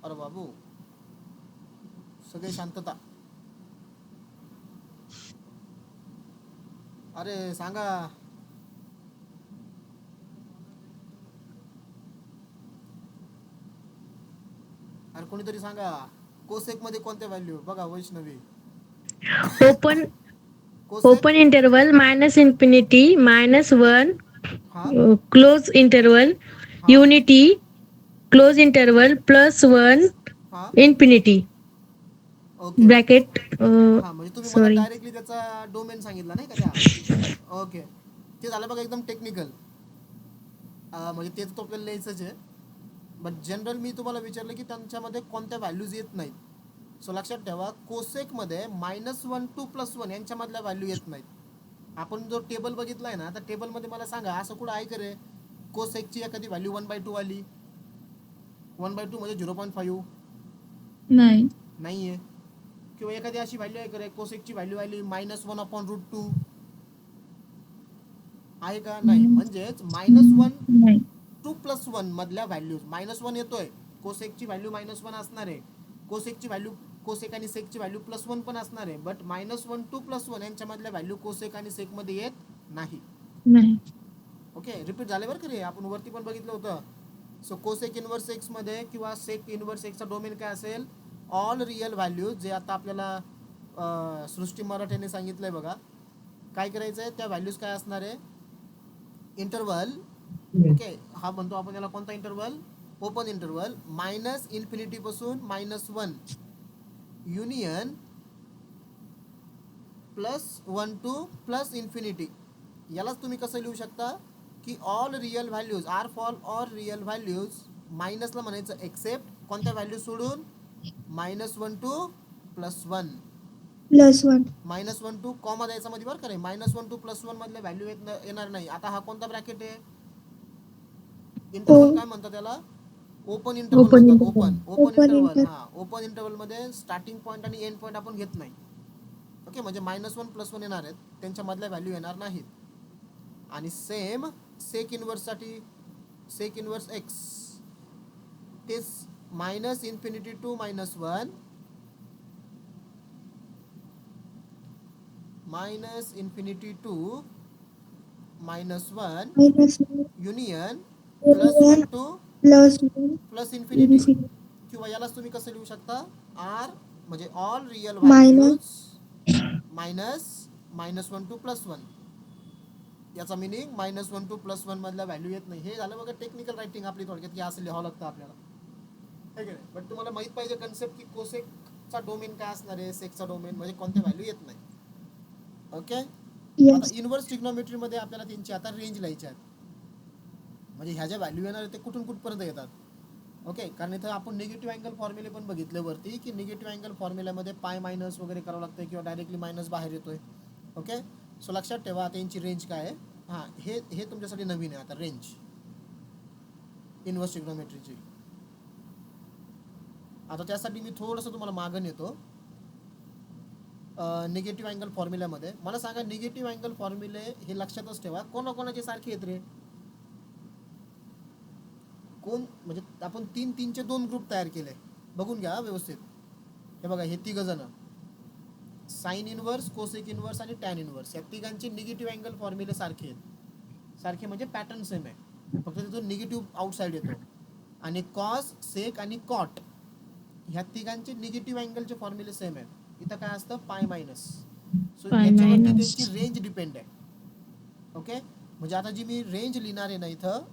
अरे बाबू, सगळे शांतता. अरे सांगा. अरे कोणीतरी सांगा, कोसेक मध्ये कोणत्या व्हॅल्यू? बघा Vaishnavi, open cosec. Open interval minus infinity -1 हा क्लोज इंटरवल हा युनिटी क्लोज इंटरवल +1 हा इन्फिनिटी ओके. ब्रॅकेट हा म्हणजे तुम्ही मला सॉरी डायरेक्टली त्याचा डोमेन सांगितला नाही का त्या? ओके, ते झालं बघा एकदम टेक्निकल. म्हणजे तेच तो आपल्याला लिहायचंच आहे. बट जनरल मी तुम्हाला विचारलं की त्यांच्यामध्ये कोणत्या व्हॅल्यूज येत नाहीत. सो लक्षात ठेवा, कोसेकमध्ये -1 2 +1 यांच्यामधल्या व्हॅल्यू येत नाहीत. आपण जो टेबल बघितलाय ना, त्या टेबलमध्ये मला सांगा असं कुठं आहे का रे कोसेकची एखादी व्हॅल्यू 1/2 आली? 1/2 म्हणजे 0.5 नाही. नाही आहे. किंवा एखादी अशी व्हॅल्यू आहे का रे कोसेकची व्हॅल्यू आली -1/√2 आहे का? नाही. म्हणजेच -1 नाही. 2 +1 मधल्या व्हॅल्यूज -1 येतोय, कोसेकची व्हॅल्यू -1 असणार आहे. कोसेकची व्हॅल्यू, कोसेक आणि सेकची व्हॅल्यू +1 पण असणार आहे. बट -1 2 +1 यांच्यामधल्या व्हॅल्यू कोसेक आणि सेक मध्ये येत नाही. नाही. ओके, रिपीट झाले बरं का रे, आपण वरती पण बघितलं होतं. सो कोसेक इनवर्स एक्स मध्ये किंवा सेक इनवर्स एक्सचा डोमेन काय असेल? All real values. जे आता आपल्याला सृष्टी मराठेने सांगितलंय बघा. काय करायचं आहे, त्या व्हॅल्यूज काय असणार आहे? इंटरवल. ओके, हा म्हणतो आपण याला कोणता इंटरवल? ओपन इंटरवल -इन्फिनिटी पासून -1 युनियन +1 टू +इन्फिनिटी. यालाच तुम्ही कसं लिहू शकता की all real values are for all real values, मायनसला म्हणायचं एक्सेप्ट कोणत्या व्हॅल्यू सोडून? -1 टू +1. +1. -1 टू कॉमा द्यायचा मध्ये बरं का रे. -1 टू +1 मधले व्हॅल्यू येणार नाही. आता हा कोणता ब्रॅकेट आहे? इंटरवल ओ काय म्हणतात त्याला? ओपन इंटरवल ओपन म्हणतात. Interval open open interval. Inter हा, ओपन इंटरवल मध्ये स्टार्टिंग पॉईंट आणि एंड पॉईंट आपण घेत नाही. ओके, म्हणजे -1 +1 येणार आहेत, त्यांच्या मधल्या व्हॅल्यू येणार नाहीत. आणि सेम सेक इनवर्ससाठी, सेक इनवर्स एक्स तेच -infinity to -1 -infinity to -1 -1 union union +1 to +1 +infinity. Infinity किंवा यालाच तुम्ही कसं लिहू शकता? आर म्हणजे all real minus values -1 to +1. याचा मिनिंग -1 टू +1 मधल्या व्हॅल्यू येत नाही. हे झालं बघा टेक्निकल रायटिंग आपली थोडक्यात, की असं लिहावं लागतं आपल्याला, ठीक आहे. बट तुम्हाला माहित पाहिजे कन्सेप्ट की कोसेकचा डोमेन काय असणार आहे, सेकचा डोमेन म्हणजे कोणत्या व्हॅल्यू येत नाही. ओके, आता यस इनवर्स ट्रिग्नोमेट्री मध्ये आपल्याला त्यांची आता रेंज लिहायची आहेत. म्हणजे ह्या ज्या व्हॅल्यू येणार ते कुठून कुठपर्यंत येतात. ओके, कारण इथं आपण निगेटिव्ह अँगल फॉर्म्युले पण बघितले वरती, की निगेटिव्ह अँगल फॉर्म्युल्यामध्ये पाय मायनस वगैरे करावं लागतं किंवा डायरेक्टली मायनस बाहेर येतोय. ओके, सो लक्षात ठेवा त्यांची रेंज काय आहे. हां, हे तुमच्यासाठी नवीन आहे आता, रेंज इनवर्स ट्रिग्नोमेट्रीची. आता त्यासाठी मी थोडंसं तुम्हाला मागं येतो निगेटिव्ह अँगल फॉर्म्युल्यामध्ये. मला सांगा, निगेटिव्ह अँगल फॉर्म्युले हे लक्षातच ठेवा, कोणाकोणाचे सारखे येत रे? कोण म्हणजे आपण 3-3चे 2 ग्रुप तयार केले, बघून घ्या व्यवस्थित. हे बघा, हे तिघ जण साइन इनवर्स, कोसेक इनवर्स आणि टॅन इनवर्स, या तिघांचे निगेटिव्ह अँगल फॉर्म्युले सारखे आहेत. सारखे म्हणजे पॅटर्न सेम आहे, फक्त तिथून निगेटिव्ह आउटसाइड येतो. आणि कॉस, सेक आणि कॉट ह्या तिघांचे निगेटिव्ह अँगलचे फॉर्म्युले सेम आहेत. इथं काय असतं? Pi minus. सो पाय याच्यावरती मायनस. त्यांची रेंज डिपेंड आहे. ओके, म्हणजे आता जी मी रेंज लिहिणार आहे ना इथं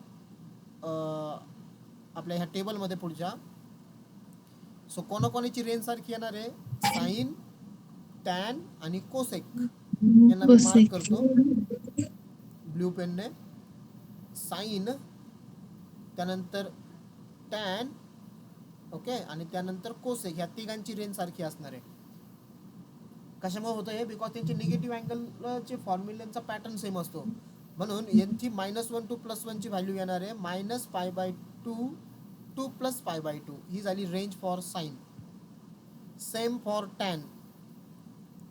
आपल्या ह्या टेबलमध्ये पुढच्या, सो कोणाकोणाची रेंज सारखी येणार आहे? साइन, टॅन आणि कोसेक. यांना मी मार्क कोसेक. करतो ब्ल्यू पेनने. साइन, त्यानंतर टॅन, ओके, आणि त्यानंतर कोसेक, ह्या तिघांची रेंज सारखी असणार आहे. कशामुळे होतं हे? बिकॉज त्यांचे निगेटिव्ह अँगलचे फॉर्म्युल्यांचा पॅटर्न सेम असतो. म्हणून यांची -1 टू +1 ची व्हॅल्यू येणार आहे -π/2 टू +π/2. ही झाली range for sine. Same for tan,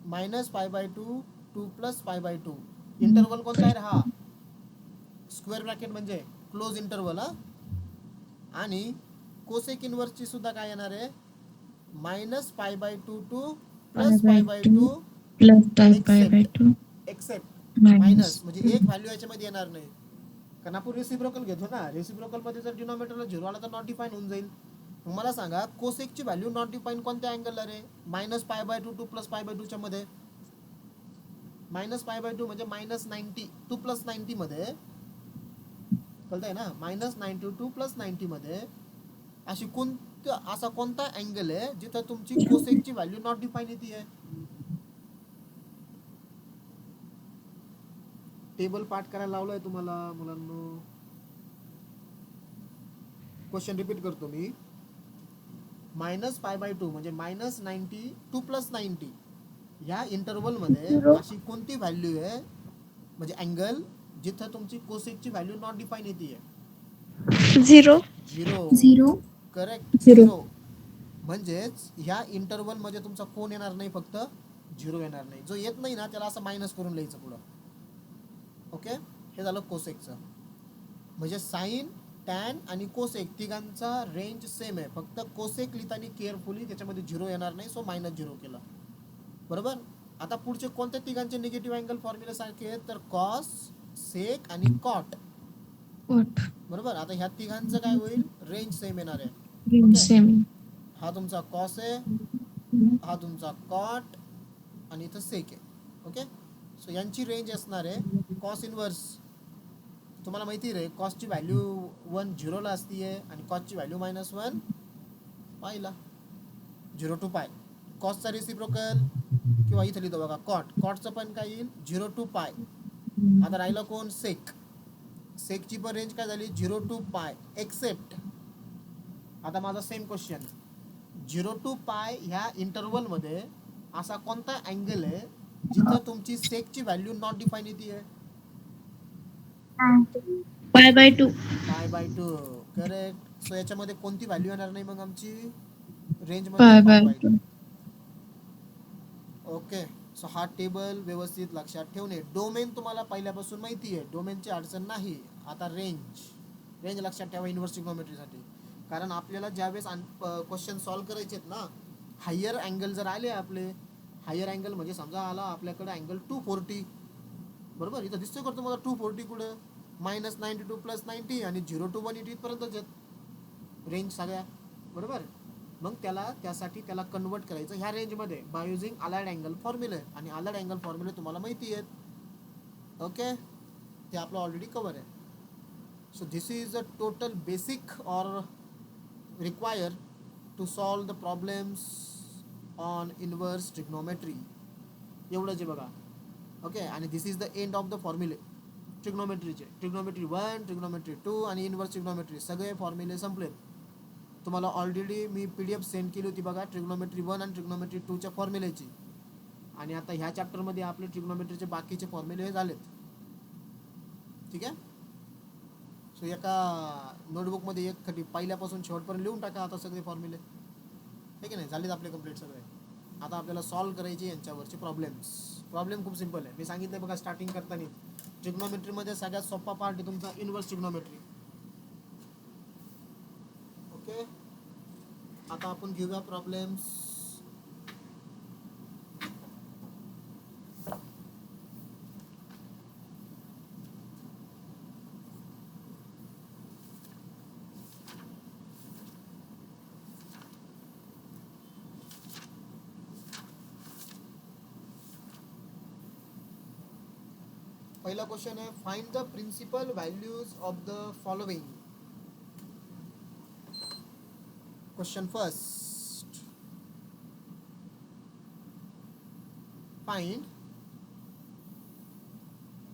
-π/2 to +π/2. Interval कोणता आहे? हा स्क्वेअर ब्रॅकेट म्हणजे क्लोज इंटरवल हा. आणि कोसेक इनवर्सची सुद्धा काय येणार आहे minus pi by 2 to plus pi by 2 प्लस pi/2 एक्सेप्ट मायनस मायनस म्हणजे एक व्हॅल्यू याच्यामध्ये येणार नाही कारण आपण रेसिप्रोकल घेतो ना. रेसिप्रोकल मध्ये जर डिनॉमिनेटरला 0 आला तर नॉट डिफाईन होऊन जाईल. मग मला सांगा कोसेकची व्हॅल्यू नॉट डिफाईन कोणत्या अँगलला रे minus pi by 2 to plus pi by 2 च्या मध्ये. मायनस पाय बाय 2 म्हणजे मायनस 90 टू प्लस 90 मध्ये कळतंय ना. मायनस 90 टू प्लस 90 मध्ये असा कोणता अँगल आहे जिथं तुमची कोसेकची व्हॅल्यू नॉट डिफाईन येते. टेबल पाठ करायला लावलंय तुम्हाला मुलांनो. क्वेश्चन रिपीट करतो मी. मायनस पाय बाय 2 म्हणजे मायनस 90 टू प्लस 90 या इंटरवल मध्ये अशी कोणती व्हॅल्यू आहे म्हणजे अँगल जिथं तुमची कोसेकची व्हॅल्यू नॉट डिफाईन येते. 0. झिरो. 0. करेक्ट. 0. 0 म्हणजेच ह्या इंटरवल मध्ये तुमचा कोण येणार नाही फक्त 0 येणार नाही. जो येत नाही ना त्याला असं मायनस करून लिहायचं पुढं. ओके हे झालं कोसेकचं. म्हणजे साइन टॅन आणि कोसेक तिघांचा रेंज सेम आहे. फक्त कोसेक लिहिताना केअरफुली त्याच्यामध्ये 0 येणार नाही सो -0 केलं. बरोबर. आता पुढचे कोणत्या तिघांचे निगेटिव्ह अँगल फॉर्म्युले सारखे आहेत तर कॉस सेक आणि कॉट. बरोबर. आता ह्या तिघांचं काय होईल रेंज सेम येणार आहे. सेम. हा तुमचा कॉस आहे हा तुमचा कॉट आणि इथं सेक आहे. ओके सो यांची रेंज असणार आहे कॉस इनवर्स. तुम्हाला माहिती रे कॉसची व्हॅल्यू 1 0 ला असते आणि कॉसची व्हॅल्यू -1 पायला 0 टू पाय. कॉसचा रेसिप्रोकल किंवा इथं लिहितो बघा कॉट. कॉटचं पण काय येईल 0 टू पाय. आता राहिलं कोण सेक. सेकची पण रेंज काय झाली 0 टू पाय एक्सेप्ट. आता माझा सेम क्वेश्चन 0 टू पाय ह्या इंटरवल मध्ये असा कोणता अँगल आहे जिथं तुमची सेकची व्हॅल्यू नॉट डिफाईन येते. pi/2. पाय बाय 2 करेक्ट. सो याच्यामध्ये कोणती व्हॅल्यू येणार नाही मग आमची रेंज मध्ये pi pi by by 2. 2. Okay so हा टेबल व्यवस्थित लक्षात ठेवणे. डोमेन तुम्हाला पहिल्यापासून माहिती आहे डोमेनची अडचण नाही. आता रेंज लक्षात ठेवा इन्व्हर्स ट्रिग्नोमेट्रीसाठी. कारण आपल्याला ज्यावेळेस क्वेश्चन सॉल्व्ह करायचे आहेत ना हायर अँगल जर आले आपले हायर अँगल म्हणजे समजा आला आपल्याकडे अँगल 240. बरोबर. इथं दिसतोय करतो मला 240 कुठं -90 टू प्लस 90 आणि 0 टू 180 पर्यंतच आहेत रेंज सगळ्या. बरोबर. मग त्यासाठी त्याला कन्वर्ट करायचं ह्या रेंजमध्ये बाय युझिंग अलाइड अँगल फॉर्म्युले. आणि अलाइड अँगल फॉर्म्युले तुम्हाला माहिती आहेत. ओके ते आपलं ऑलरेडी कव्हर आहे. So this is a total basic or require to solve the problems on inverse trigonometry. एवढंच आहे बघा. ओके आणि this is the end of the फॉर्म्युले ट्रिग्नोमेट्रीचे. ट्रिग्नोमेट्री 1 ट्रिग्नोमेट्री 2 आणि इनवर्स ट्रिग्नोमेट्री सगळे फॉर्म्युले संपलेत. तुम्हाला ऑलरेडी मी PDF सेंड केली होती बघा ट्रिग्नोमेट्री 1 आणि ट्रिग्नोमेट्री 2च्या फॉर्म्युलेची. आणि आता ह्या चॅप्टरमध्ये आपले ट्रिग्नोमेट्रीचे बाकीचे फॉर्म्युले झालेत. ठीक आहे. सो एका नोटबुकमध्ये एक खटी पहिल्यापासून शेवटपर्यंत लिहून टाका आता सगळे फॉर्म्युले. ठीक आहे नाही झालेत आपले कंप्लीट सगळे. आता आपल्याला सॉल्व्ह करायचे यांच्यावरचे प्रॉब्लेम खूप सिंपल आहे. मी सांगितलं बघा स्टार्टिंग करताना ट्रिग्नोमेट्रीमध्ये सगळ्यात सोपा पार्ट आहे तुमचा इनवर्स ट्रिग्नोमेट्री. ओके आता आपण घेऊया प्रॉब्लेम्स. पहिला क्वेश्चन आहे find the principal values of the following. Question first find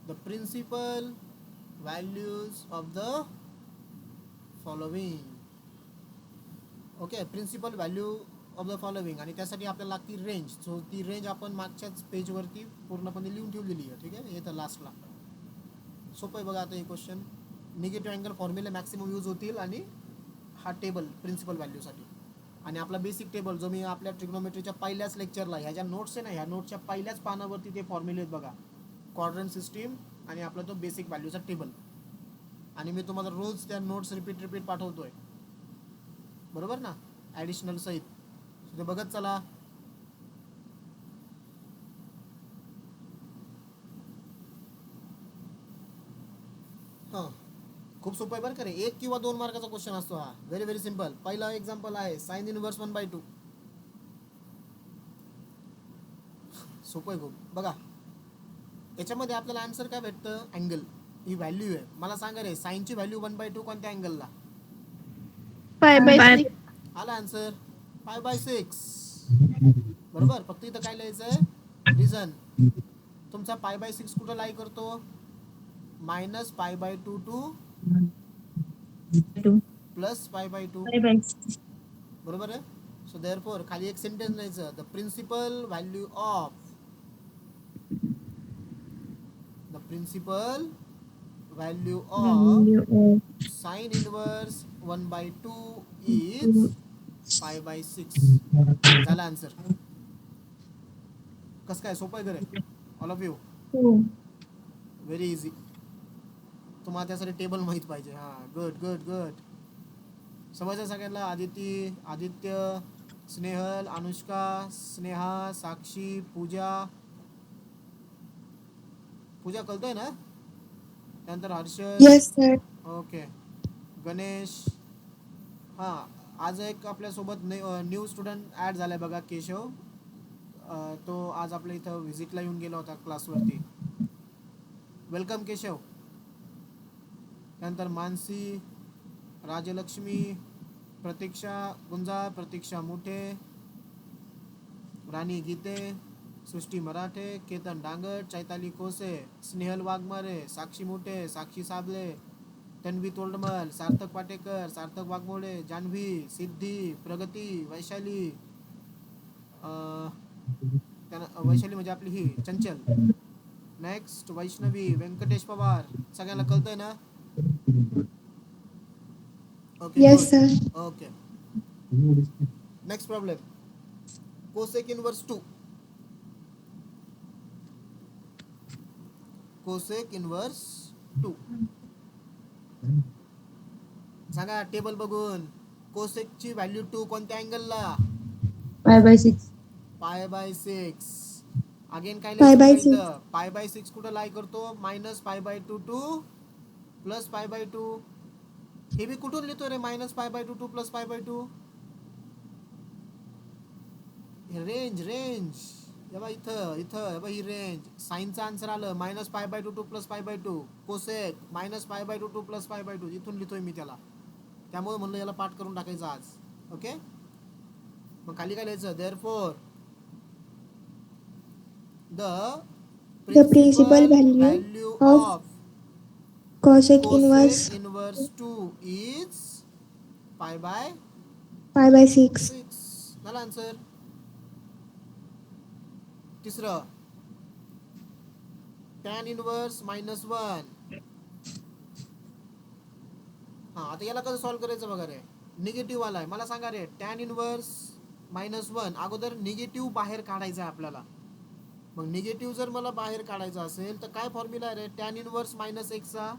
the principal values of the following. Okay principal value of the following आणि त्यासाठी आपल्याला लागती रेंज. सो ती रेंज आपण मागच्याच पेजवरती पूर्णपणे लिहून ठेवलेली आहे. ठीक आहे हे तर लास्टला सोपं आहे बघा. आता हे क्वेश्चन निगेटिव्ह अँगल फॉर्म्युले मॅक्सिमम यूज होतील आणि हा टेबल प्रिन्सिपल व्हॅल्यूसाठी. आणि आपला बेसिक टेबल जो मी आपल्या ट्रिग्नोमेट्रीच्या पहिल्याच लेक्चरला ह्या ज्या नोट्स आहे ना ह्या नोट्सच्या पहिल्याच पानावरती ते फॉर्म्युले आहेत बघा. क्वाड्रंट सिस्टीम आणि आपला तो बेसिक व्हॅल्यूचा टेबल. आणि मी तुम्हाला रोज त्या नोट्स रिपीट पाठवतोय, बरोबर ना, ॲडिशनल सहित. ते बघत चला. हां, खूप सोपं आहे बरं का रे. 1 किंवा 2 मार्काचा क्वेश्चन असतो हा. Very very simple. पहिला एक्झाम्पल आहे साइन इनव्हर्स 1/2. सोपं आहे खूप. बघा याच्यामध्ये आपल्याला आन्सर काय भेटतं, अँगल, ही व्हॅल्यू आहे. मला सांगा रे, साईनची व्हॅल्यू 1/2 कोणत्या अँगलला? 5/6. आला आन्सर, 5/6. बरोबर. फक्त इथं काय लिहायचंय, रिझन. तुमचा 5/6 कुठं लाई करतो, -π/2 टू 2 +π/2. 5/6. बरोबर आहे. सो देअरफॉर खाली एक सेंटेन्स लिहायचं, the principal value of Value of sine inverse 1/2 is 5/6. झाला आन्सर. कसं काय, सोपं आहे करे ऑल ऑफ यू. हो. Very easy. तुम्हाला त्यासाठी टेबल माहीत पाहिजे. हां, गुड गुड गुड. समजलं सगळ्यांना. आदित्य, स्नेहल, अनुष्का, स्नेहा, साक्षी, पूजा कळतंय ना. त्यानंतर Harshad. Yes, sir. Okay. Ganesh. हां, आज एक आपल्यासोबत न्यू स्टुडंट ॲड झालाय बघा, केशव. तो आज आपल्या इथं व्हिजिटला येऊन गेला होता क्लासवरती. वेलकम केशव. त्यानंतर मानसी, राजलक्ष्मी, प्रतीक्षा गुंजाळ, प्रतीक्षा मुठे, राणी गीते, सृष्टी मराठे, केतन डांगर, चैताली कोसे, स्नेहल वाघमारे, साक्षी मुठे, साक्षी साबले, तन्वी तोंडमल, सार्थक पाटेकर, सार्थक वाघमोडे, जान्हवी, सिद्धी, प्रगती, वैशाली, वैशाली म्हणजे आपली ही चंचल. नेक्स्ट वैष्णवी, व्यंकटेश पवार. सगळ्यांना कळतंय ना. Okay, Yes, good. sir. Okay, next problem. Cosec inverse 2. Cosec inverse 2. सांगा टेबल बघून, कोसेकची व्हॅल्यू 2 कोणत्या अँगलला? 5/6. π/6. अगेन काय Pi by लिहायचं 6. इथं, π/6 कुठं लाई करतो, -π/2 टू +π/2. हे बी कुठून लिहितो रे, -π/2 टू +π/2. रेंज इथं ही रेंज. साईनचं आन्सर आलं -π/2 टू +π/2. Cosec -π/2 to +π/2. इथून लिहितोय मी त्याला, त्यामुळे म्हणलं याला पाठ करून टाकायचं आज. ओके, मग खाली काय लिहायचं, therefore the The principal value value of of cosec cosec inverse inverse 2 is π/6. 5/6. झाला आन्सर. तिसरं, tan इनवर्स -1. हां, आता याला कसं सॉल्व्ह करायचं बघा रे. निगेटिव्ह आलाय, मला सांगा रे, tan इनवर्स -1 अगोदर निगेटिव्ह बाहेर काढायचा आहे आपल्याला. मग निगेटिव्ह जर मला बाहेर काढायचा असेल तर काय फॉर्म्युला आहे रे, tan इनवर्स -1चा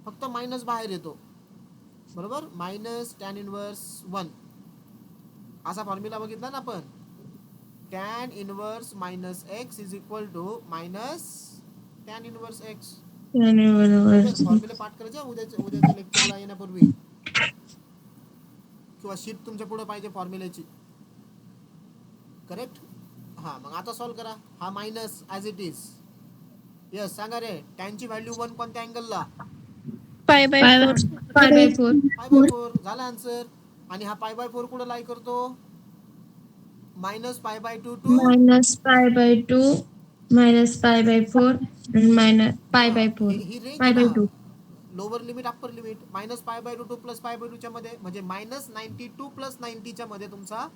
फक्त मायनस बाहेर येतो, बरोबर. -tan इनवर्स 1 असा फॉर्म्युला बघितला ना आपण. tan inverse -x is equal to -tan inverse x. Formula पाठ करायचा उद्याच्या लेक्चरला येण्यापूर्वी, किंवा शीट तुमच्या पुढे पाहिजे फॉर्म्युल्याची. करेक्ट. हां, मग आता सॉल्व्ह करा. हा minus as it is. Yes, सांगा रे, टॅनची व्हॅल्यू 1 कोणत्या अँगलला? 5/4. 5/4. π/4. झाला आन्सर. आणि हा π/4 कुठं लाई करतो, -π/2 टू -π/2 -π/4 π/4 ही रेंज आहे ना, 5/2. Lower limit upper limit. -π/2 to +π/2 च्या मध्ये, म्हणजे -92 + 90 च्या मध्ये तुमचा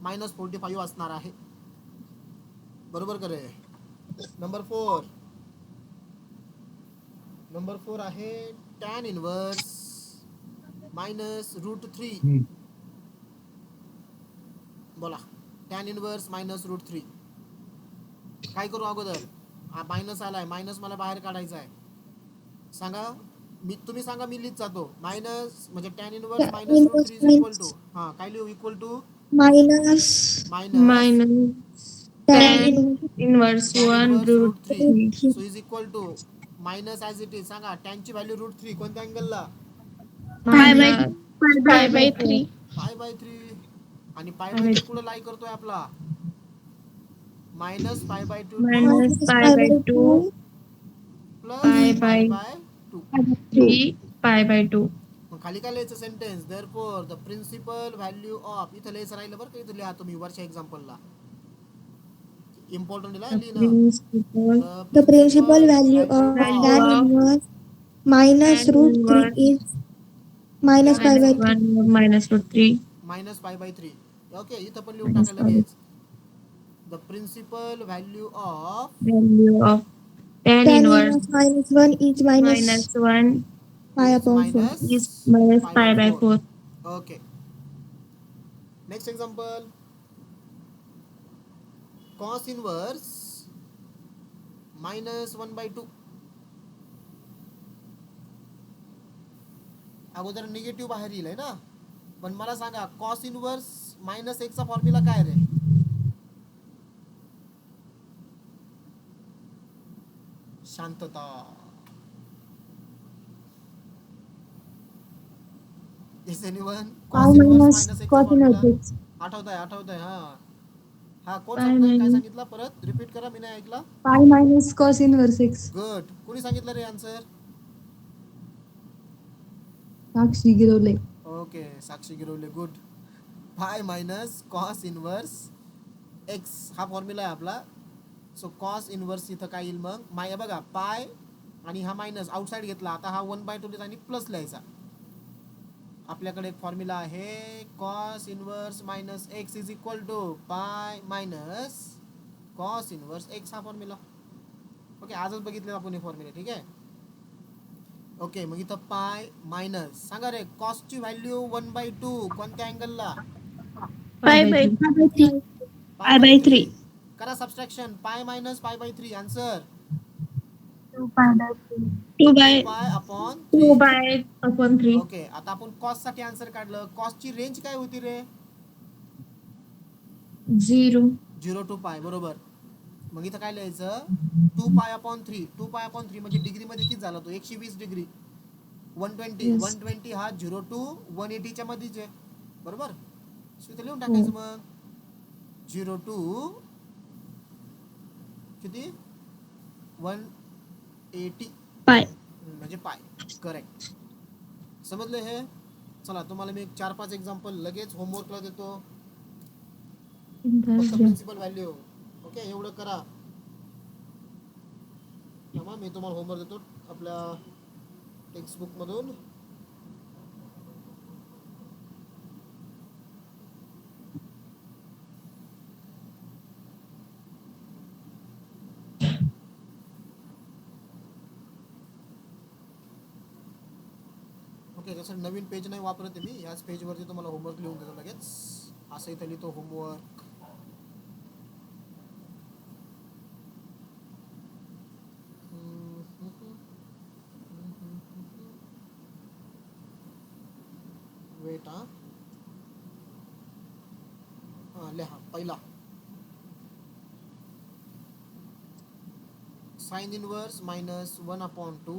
-45 असणार आहे. बरोबर करे. नंबर 4 आहे tan इनवर्स -√3. बोला, tan इनवर्स -√3. काय करू अगोदर, हा मायनस आलाय, मायनस मला बाहेर काढायचा आहे. सांगा. तुम्ही सांगा, मी लिहित जातो. मायनस म्हणजे tan inverse minus root Inverse 3 is equal to, minus हां काय लिहू, equal to minus minus minus tan tan inverse inverse tan 1 inverse root root 3 root 3. three. So is equal to minus as it is. सांगा टॅनची value route 3 कोणत्या अँगलला? Minus Pi pi by by 4. 3. पाय by 3. आणि पाय Pi by by 3 3. कुठं लाई करतोय आपला? Minus pi by 2 to Minus Minus pi pi by by 2 2 plus pi pi by by 2. pi by 2. 3 pi by 2. मग खाली काय लिहायचं sentence? Therefore the principal value of, इथं लिहायचं राहिलं बरं का, इथं लिहा तुम्ही वरच्या एक्झाम्पलला. इम्पॉर्टंट लिहा The लिहिणं. principal the The principal principal value value of value tan of of inverse minus tan root 3 inverse is minus लिहा pi by minus answer 3. 1 minus root 3 minus pi by 3. ओके, इथं पण लिहून minus टाका pi by लगेच. The principal value of value of tan Tan inverse inverse minus 1 is minus minus 1 pi is upon 4. Minus is minus pi pi by by 4. 4. Okay, next example. Cos inverse minus 1 by 2. अगोदर negative बाहेर येईल आहे ना, पण मला सांगा cos inverse minus 1 चा formula काय रे? शांतता. Is anyone? pi cos inverse minus minus 1 चा cos फॉर्म्युला inverse x. आठवतंय हा. हा कोण Pi सांगतंय? काय minus सांगितलं? परत रिपीट करा, मी नाही ऐकला. Pi minus cos inverse x. Good. कोणी सांगितलं रे आन्सर? साक्षी गिरवले. ओके, साक्षी गिरवले. गुड. पाय मायनस कॉस इनवर्स एक्स हा फॉर्म्युला आहे आपला. सो कॉस इनवर्स इथं काय येईल मग? माय बघा, पाय आणि हा मायनस आउटसाईड घेतला. आता हा 1/2 आणि प्लस लिहायचा. आपल्याकडे एक फॉर्म्युला आहे, cos inverse minus x is equal to pi minus cos inverse x हा फॉर्म्युला. ओके, आजच बघितले आपण हे फॉर्म्युला. ठीक आहे. ओके, मग इथं पाय मायनस, सांगा रे, कॉसची व्हॅल्यू 1/2 कोणत्या अँगलला? pi Pi by by 3. 3. पाय बाय 3. करा subtraction. Pi minus pi by 3. Answer 2 pi by 3. 2 2 by pi upon 2 3. by upon 3. Okay, आता आपण कॉस साठी आन्सर काढलं. कॉसची रेंज काय होती रे? 0. 0 टू पाय. बरोबर. मग इथं काय लिहायचं? 2 पाय अपॉन 3. 2 पाय अपॉन 3 म्हणजे डिग्रीमध्ये किती झाला तो? 120 डिग्री. 120. Yes. 120 हा 0 टू 180 च्या मध्येच आहे. बरोबर. सो इथं लिहून हो. टाकायचं मग 0 टू किती? 180 pi. म्हणजे पाय. करेक्ट. समजले हे? चला, तुम्हाला मी एक 4-5 एक्झाम्पल लगेच होमवर्कला देतो. फक्त प्रिन्सिपल व्हॅल्यू. ओके, एवढं करा. थांबा, मी तुम्हाला होमवर्क देतो आपल्या टेक्स्टबुक मधून. ओके, जसं नवीन पेज नाही वापरत मी, याच पेजवरती तुम्हाला होमवर्क लिहून देतो लगेच. असं इथं लिहितो होमवर्क. वेट हा. लिहा पहिला. Sine inverse minus 1/2.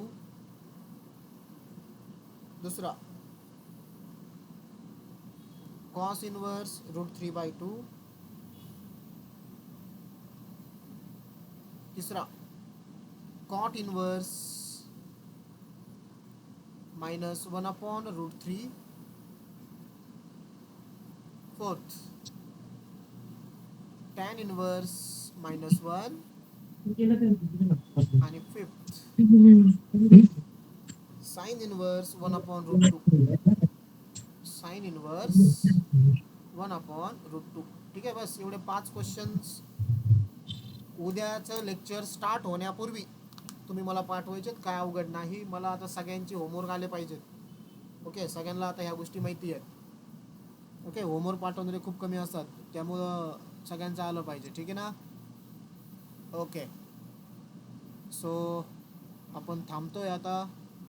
दूसरा कॉस इनवर्स √3/2. तीसरा cot inverse minus 1/√3. Fourth tan inverse -1. आणि fifth sine inverse 1/√2. Sine inverse 1/√2. ठीक आहे. बस एवढे 5 क्वेश्चन्स उद्याचं लेक्चर स्टार्ट होण्यापूर्वी तुम्ही मला पाठवायचेत. काय अवघड नाही. मला आता सगळ्यांचे होमवर्क आले पाहिजेत. ओके, सगळ्यांना आता ह्या गोष्टी माहिती आहेत. ओके, होमवर्क पाठवणारे खूप कमी असतात, त्यामुळं सगळ्यांचं आलं पाहिजे. ठीक आहे ना? ओके, सो आपण थांबतोय आता.